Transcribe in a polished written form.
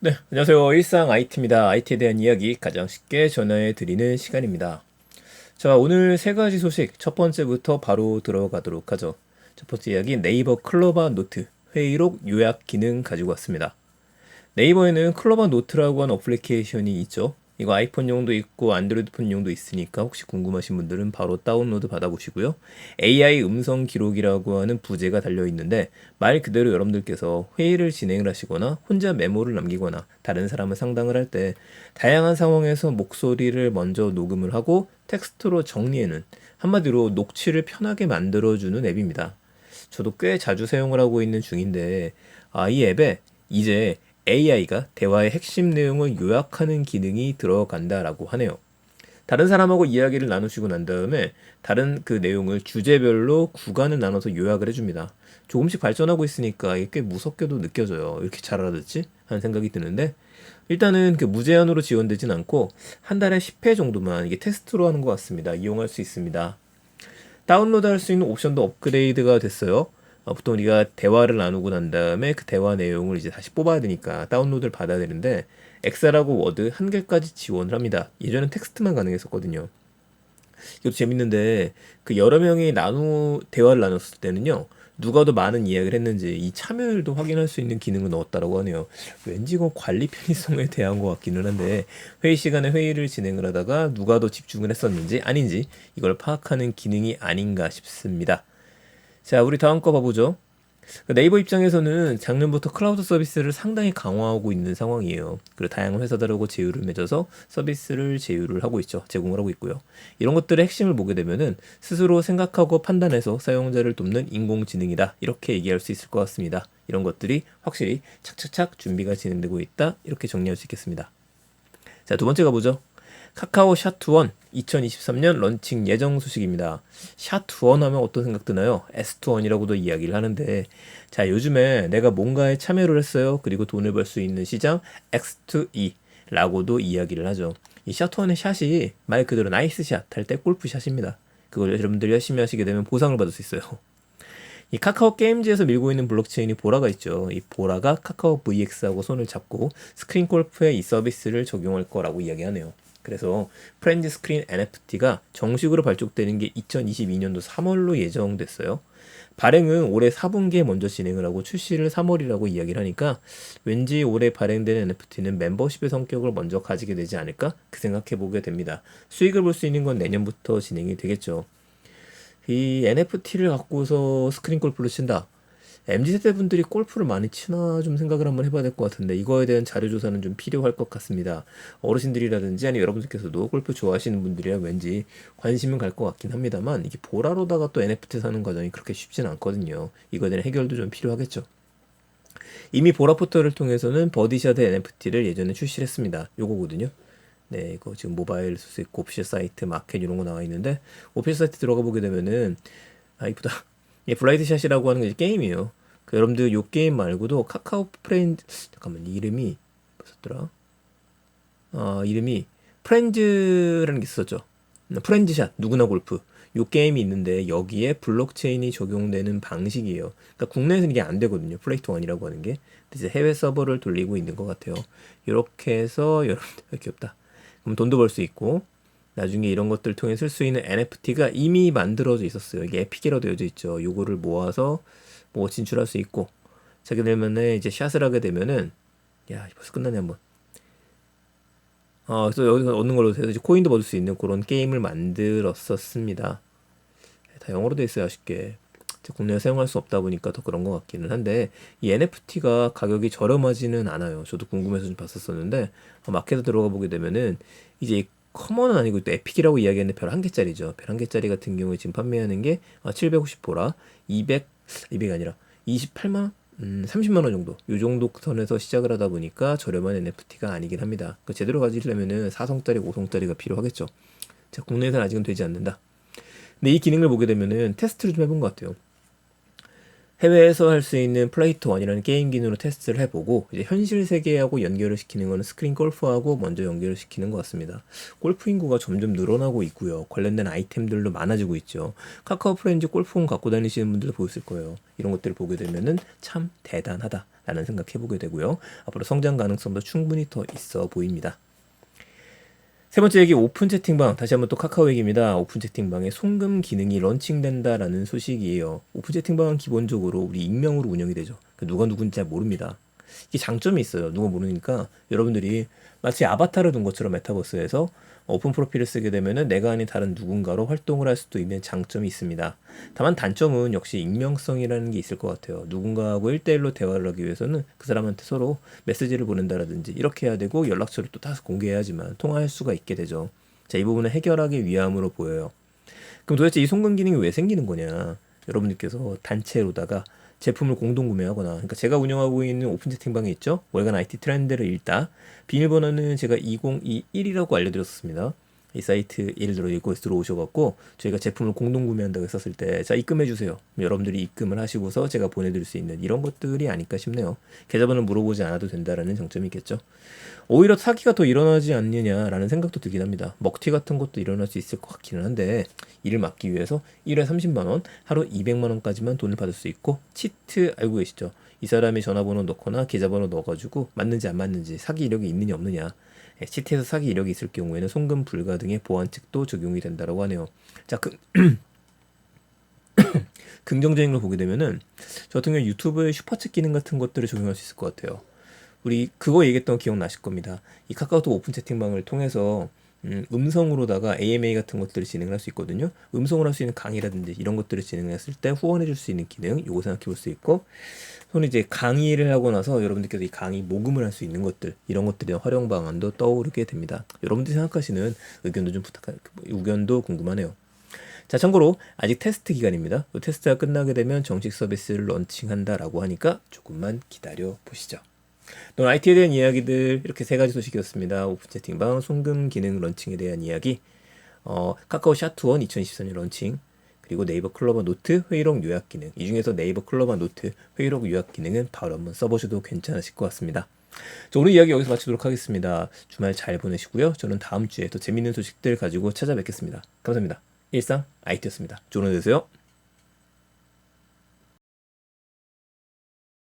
네, 안녕하세요. 일상 IT입니다. IT에 대한 이야기 가장 쉽게 전해 드리는 시간입니다. 자, 오늘 세 가지 소식 첫 번째부터 바로 들어가도록 하죠. 첫 번째 이야기 네이버 클로바 노트 회의록 요약 기능 가지고 왔습니다. 네이버에는 클로바 노트라고 하는 어플리케이션이 있죠. 이거 아이폰용도 있고 안드로이드폰용도 있으니까 혹시 궁금하신 분들은 바로 다운로드 받아보시고요. AI 음성 기록이라고 하는 부제가 달려 있는데 말 그대로 여러분들께서 회의를 진행을 하시거나 혼자 메모를 남기거나 다른 사람을 상담을 할 때 다양한 상황에서 목소리를 먼저 녹음을 하고 텍스트로 정리해는 한마디로 녹취를 편하게 만들어주는 앱입니다. 저도 꽤 자주 사용을 하고 있는 중인데 이 앱에 이제 AI가 대화의 핵심 내용을 요약하는 기능이 들어간다라고 하네요. 다른 사람하고 이야기를 나누시고 난 다음에 다른 그 내용을 주제별로 구간을 나눠서 요약을 해줍니다. 조금씩 발전하고 있으니까 이게 꽤 무섭게도 느껴져요. 이렇게 잘 알아듣지? 하는 생각이 드는데 일단은 그 무제한으로 지원되진 않고 한 달에 10회 정도만 이게 테스트로 하는 것 같습니다. 이용할 수 있습니다. 다운로드 할 수 있는 옵션도 업그레이드가 됐어요. 보통 우리가 대화를 나누고 난 다음에 그 대화 내용을 이제 다시 뽑아야 되니까 다운로드를 받아야 되는데 엑셀하고 워드 한 개까지 지원을 합니다. 예전엔 텍스트만 가능했었거든요. 이것도 재밌는데 그 여러 명이 대화를 나눴을 때는요. 누가 더 많은 이야기를 했는지 이 참여율도 확인할 수 있는 기능을 넣었다라고 하네요. 왠지 이건 관리 편의성에 대한 것 같기는 한데 회의 시간에 회의를 진행을 하다가 누가 더 집중을 했었는지 아닌지 이걸 파악하는 기능이 아닌가 싶습니다. 자, 우리 다음 거 봐보죠. 네이버 입장에서는 작년부터 클라우드 서비스를 상당히 강화하고 있는 상황이에요. 그리고 다양한 회사들하고 제휴를 맺어서 서비스를 제휴를 하고 있죠. 제공을 하고 있고요. 이런 것들의 핵심을 보게 되면은 스스로 생각하고 판단해서 사용자를 돕는 인공지능이다. 이렇게 얘기할 수 있을 것 같습니다. 이런 것들이 확실히 착착착 준비가 진행되고 있다. 이렇게 정리할 수 있겠습니다. 자, 두 번째 가보죠. 카카오 샤투원 2023년 런칭 예정 소식입니다. 샤투원 하면 어떤 생각 드나요? S2원이라고도 이야기를 하는데 자 요즘에 내가 뭔가에 참여를 했어요. 그리고 돈을 벌 수 있는 시장 X2E라고도 이야기를 하죠. 이 샤투원의 샷이 말 그대로 나이스 샷 할 때 골프 샷입니다. 그걸 여러분들이 열심히 하시게 되면 보상을 받을 수 있어요. 이 카카오 게임즈에서 밀고 있는 블록체인이 보라가 있죠. 이 보라가 카카오 VX하고 손을 잡고 스크린 골프에 이 서비스를 적용할 거라고 이야기하네요. 그래서 프렌즈 스크린 NFT가 정식으로 발족되는 게 2022년도 3월로 예정됐어요. 발행은 올해 4분기에 먼저 진행을 하고 출시를 3월이라고 이야기를 하니까 왠지 올해 발행되는 NFT는 멤버십의 성격을 먼저 가지게 되지 않을까 그 생각해 보게 됩니다. 수익을 볼 수 있는 건 내년부터 진행이 되겠죠. 이 NFT를 갖고서 스크린 골프를 친다. MZ세대 분들이 골프를 많이 치나 좀 생각을 한번 해봐야 될 것 같은데 이거에 대한 자료 조사는 좀 필요할 것 같습니다. 어르신들이라든지 아니 여러분들께서도 골프 좋아하시는 분들이야 왠지 관심은 갈 것 같긴 합니다만 이게 보라로다가 또 NFT 사는 과정이 그렇게 쉽진 않거든요. 이거에 대한 해결도 좀 필요하겠죠. 이미 보라 포털을 통해서는 버디샷의 NFT를 예전에 출시를 했습니다. 요거거든요. 네, 이거 지금 모바일 쓸 수 있고 오피셜 사이트, 마켓 이런 거 나와 있는데 오피셜 사이트 들어가 보게 되면은 이쁘다. 이 블라이드 샷이라고 하는 게 게임이에요. 그 여러분들 요 게임 말고도 카카오 프렌즈 잠깐만 이름이 뭐였더라? 이름이 프렌즈라는 게 있었죠. 프렌즈샷 누구나 골프 요 게임이 있는데 여기에 블록체인이 적용되는 방식이에요. 그러니까 국내에서는 이게 안 되거든요. 플레이트 원이라고 하는 게. 근데 이제 해외 서버를 돌리고 있는 것 같아요. 이렇게 해서 여러분들 귀엽다. 그럼 돈도 벌 수 있고 나중에 이런 것들 통해 쓸 수 있는 NFT가 이미 만들어져 있었어요. 이게 에픽이라고 되어져 있죠. 요거를 모아서 뭐 진출할 수 있고 자게 되면은 이제 샷을 하게 되면은 벌써 끝나네 한번. 그래서 여기서 얻는 걸로 해서 이제 코인도 얻을 수 있는 그런 게임을 만들었었습니다. 다 영어로 돼 있어요, 아쉽게. 국내에 사용할 수 없다 보니까 더 그런 것 같기는 한데 이 NFT가 가격이 저렴하지는 않아요. 저도 궁금해서 좀 봤었었는데 마켓에 들어가 보게 되면은 이제 커먼은 아니고 또 에픽이라고 이야기했는데 별 한 개짜리죠. 별 한 개짜리 같은 경우에 지금 판매하는 게 750보라 200이 아니라 28만 원? 30만 원 정도. 요 정도 선에서 시작을 하다 보니까 저렴한 NFT가 아니긴 합니다. 제대로 가지려면은 4성짜리, 5성짜리가 필요하겠죠. 자, 국내에서는 아직은 되지 않는다. 근데 이 기능을 보게 되면은 테스트를 좀 해본 것 같아요. 해외에서 할 수 있는 플레이트 1이라는 게임 기능으로 테스트를 해보고 이제 현실 세계하고 연결을 시키는 거는 스크린 골프하고 먼저 연결을 시키는 것 같습니다. 골프 인구가 점점 늘어나고 있고요. 관련된 아이템들도 많아지고 있죠. 카카오 프렌즈 골프공 갖고 다니시는 분들도 보였을 거예요. 이런 것들을 보게 되면은 참 대단하다라는 생각해보게 되고요. 앞으로 성장 가능성도 충분히 더 있어 보입니다. 세 번째 얘기 오픈 채팅방. 다시 한번 또 카카오 얘기입니다. 오픈 채팅방에 송금 기능이 런칭된다라는 소식이에요. 오픈 채팅방은 기본적으로 우리 익명으로 운영이 되죠. 누가 누군지 잘 모릅니다. 이게 장점이 있어요. 누가 모르니까 여러분들이 마치 아바타를 둔 것처럼 메타버스에서 오픈 프로필을 쓰게 되면은 내가 아닌 다른 누군가로 활동을 할 수도 있는 장점이 있습니다. 다만 단점은 역시 익명성이라는 게 있을 것 같아요. 누군가하고 1대1로 대화를 하기 위해서는 그 사람한테 서로 메시지를 보낸다라든지 이렇게 해야 되고 연락처를 또 다 공개해야지만 통화할 수가 있게 되죠. 자, 이 부분을 해결하기 위함으로 보여요. 그럼 도대체 이 송금 기능이 왜 생기는 거냐? 여러분들께서 단체로다가 제품을 공동 구매하거나, 그러니까 제가 운영하고 있는 오픈 채팅방에 있죠. 월간 IT 트렌드를 읽다. 비밀번호는 제가 2021이라고 알려드렸습니다. 이 사이트 예를 들어 이거 들어오셔갖고 저희가 제품을 공동 구매한다고 했었을 때, 자, 입금해 주세요. 여러분들이 입금을 하시고서 제가 보내드릴 수 있는 이런 것들이 아닐까 싶네요. 계좌번호 물어보지 않아도 된다라는 장점이 있겠죠. 오히려 사기가 더 일어나지 않느냐라는 생각도 들긴 합니다. 먹튀 같은 것도 일어날 수 있을 것 같기는 한데, 이를 막기 위해서 1회 30만 원, 하루 200만 원까지만 돈을 받을 수 있고, 치트 알고 계시죠? 이 사람이 전화번호 넣거나 계좌번호 넣어가지고 맞는지 안 맞는지, 사기 이력이 있느냐 없느냐, 치트에서 사기 이력이 있을 경우에는 송금 불가 등의 보완책도 적용이 된다라고 하네요. 자, 긍정적인 걸 보게 되면은 저 같은 경우 유튜브에 슈퍼챗 기능 같은 것들을 적용할 수 있을 것 같아요. 우리 그거 얘기했던 거 기억나실 겁니다. 이 카카오톡 오픈 채팅방을 통해서 음성으로다가 AMA 같은 것들을 진행을 할 수 있거든요. 음성으로 할 수 있는 강의라든지 이런 것들을 진행했을 때 후원해 줄 수 있는 기능, 요거 생각해 볼 수 있고, 또는 이제 강의를 하고 나서 여러분들께서 이 강의 모금을 할 수 있는 것들, 이런 것들에 대한 활용 방안도 떠오르게 됩니다. 여러분들이 생각하시는 의견도 좀 의견도 궁금하네요. 자, 참고로 아직 테스트 기간입니다. 테스트가 끝나게 되면 정식 서비스를 런칭한다라고 하니까 조금만 기다려 보시죠. 또 IT에 대한 이야기들 이렇게 세 가지 소식이었습니다. 오픈 채팅방, 송금 기능 런칭에 대한 이야기, 카카오 샤투원 2024년 런칭, 그리고 네이버 클로버 노트 회의록 요약 기능. 이 중에서 네이버 클로버 노트 회의록 요약 기능은 바로 한번 써보셔도 괜찮으실 것 같습니다. 자, 오늘 이야기 여기서 마치도록 하겠습니다. 주말 잘 보내시고요. 저는 다음 주에 더 재밌는 소식들 가지고 찾아뵙겠습니다. 감사합니다. 일상 IT였습니다. 좋은 하루 되세요.